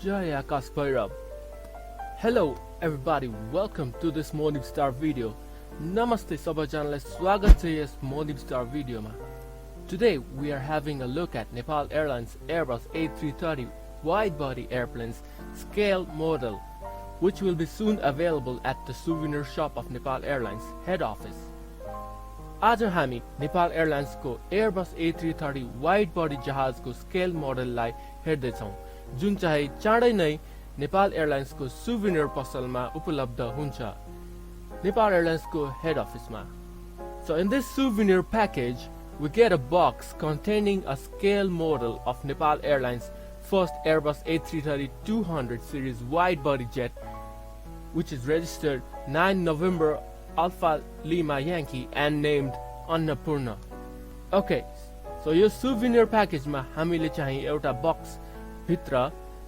Jaya Aakash Bhairab. Hello everybody, welcome to this monibstar video. Namaste सबैजनालाई स्वागत छ यस monibstar भिडियोमा. Today we are having a look at Nepal Airlines Airbus A330 wide-body airplanes scale model, which will be soon available at the Souvenir shop of Nepal Airlines head office. आज हामी Nepal airlines को Airbus A330 wide-body जहाज को scale मोडललाई हेर्दै छौं, जुन चाहिँ चाँडै नै नेपाल एयरलाइन्स को सुवेनियर पसलमा उपलब्ध हुन्छ, नेपाल एयरलाइन्स को हेड अफिसमा. So in this souvenir package, we get a box containing a scale model of Nepal Airlines first Airbus A330-200 series wide-body jet, which is registered 9 November Alpha Lima Yankee and named Annapurna. Okay, so यो souvenir package मा हामीले चाहिँ एउटा box भित्र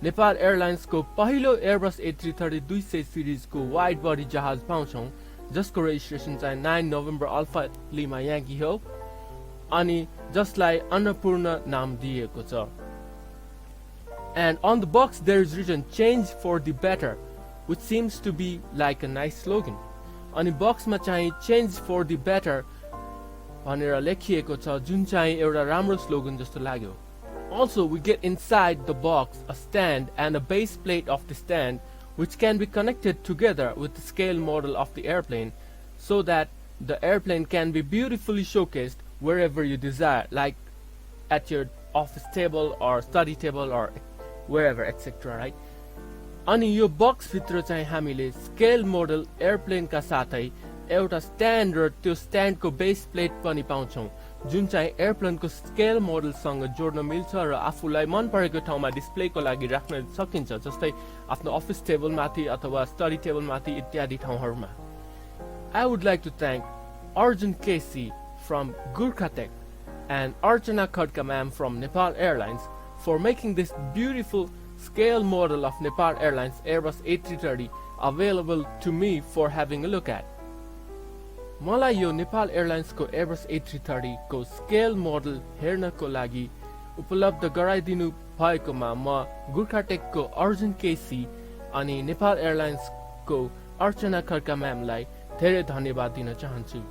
Nepal airlines को पहिलो Airbus A330 200 series को wide body जहाज पाउँछौं, जसको रेजिस्ट्रेसन चाहिँ 9 नोभेम्बर अल्फा लिमा याङ्की हो अनि जसलाई अन्नपूर्ण नाम दिएको छ. And on the box there is written change for the better, which seems to be like a nice slogan. अनि बक्समा चाहिँ change for the better भनेर लेखिएको छ, जुन चाहिँ एउटा राम्रो स्लोगन जस्तो लाग्यो. Also, we get inside the box a stand and a base plate of the stand, which can be connected together with the scale model of the airplane, so that the airplane can be beautifully showcased wherever you desire, like at your office table or study table or wherever, etc. Right? अनि यो box भित्र चाहिँ हामीले scale model airplane का साथै एउटा stand र त्यो स्ट्यान्ड को बेस प्लेट पनि पाउँछौं, जुन चाहिँ एयरप्लेन को स्केल मोडल सँग जोड्न मिल्छ र आफूलाई मन परेको ठाउँमा डिस्प्ले को लागि राख्न सकिन्छ, जस्तै आफ्नो अफिस टेबल माथि अथवा स्टडी टेबल माथि इत्यादि ठाउँहरुमा. I would like to thank Arjan KC from Gurkha Tech and Archana Khadka ma'am from Nepal Airlines for making this beautiful scale model of Nepal Airlines Airbus A330 available to me for having a look at. मलाई यो Nepal airlines को Airbus A330 को scale model हेर्नको लागि उपलब्ध गराइदिनु भएकोमा म गुर्खा टेक को अर्जुन केसी अनि नेपाल एयरलाइन्स को अर्चना खड्का म्यामलाई धेरै धन्यवाद दिन चाहन्छु.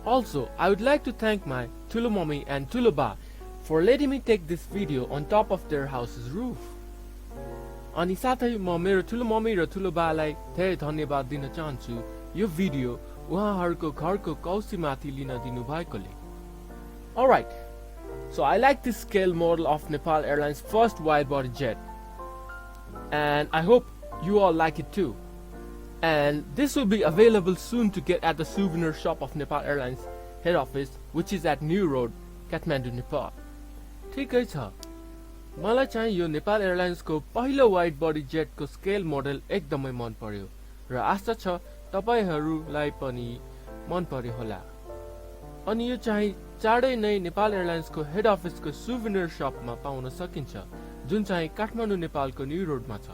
Also, I would like to thank my Thulo mommy and Thulo ba for letting me take this video on top of their house's roof. अनि साथै म मेरो ठुलो मम्मी र ठुलो बालाई धेरै धन्यवाद दिन चाहन्छु यो भिडियो उहाँहरुको घरको कौसीमाथि लिन दिनु भएकोले. Alright, so I like this scale model of Nepal Airlines first wide-body jet, and I hope you all like it too. And this will be available soon to get at the souvenir shop of Nepal Airlines head office, which is at New Road, Kathmandu, Nepal. ठिकै छ, मलाई चाहिँ यो Nepal airlines को पहिलो wide body jet को scale model एकदमै मन पर्यो र आशा छ तपाईहरुलाई पनि मन पर्यो होला. अनि यो चाहिँ चाँडै नै नेपाल एयरलाइन्स को हेड अफिस को सुवेनियर शपमा पाउन सकिन्छ, जुन चाहिँ काठमाडौँ नेपालको न्यू रोडमा छ.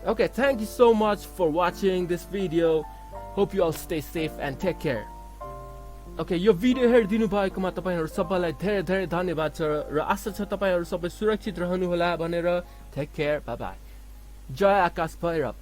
Okay, thank you so much for watching this video. Hope you all stay safe and take care. Okay, यो भिडियो हेर्दिनु भएकोमा तपाईहरु सबैलाई धेरै धेरै धन्यवाद छ र आशा छ तपाईहरु सबै सुरक्षित रहनु होला भनेर. Take care, bye bye. Jaya Aakash Bhairab.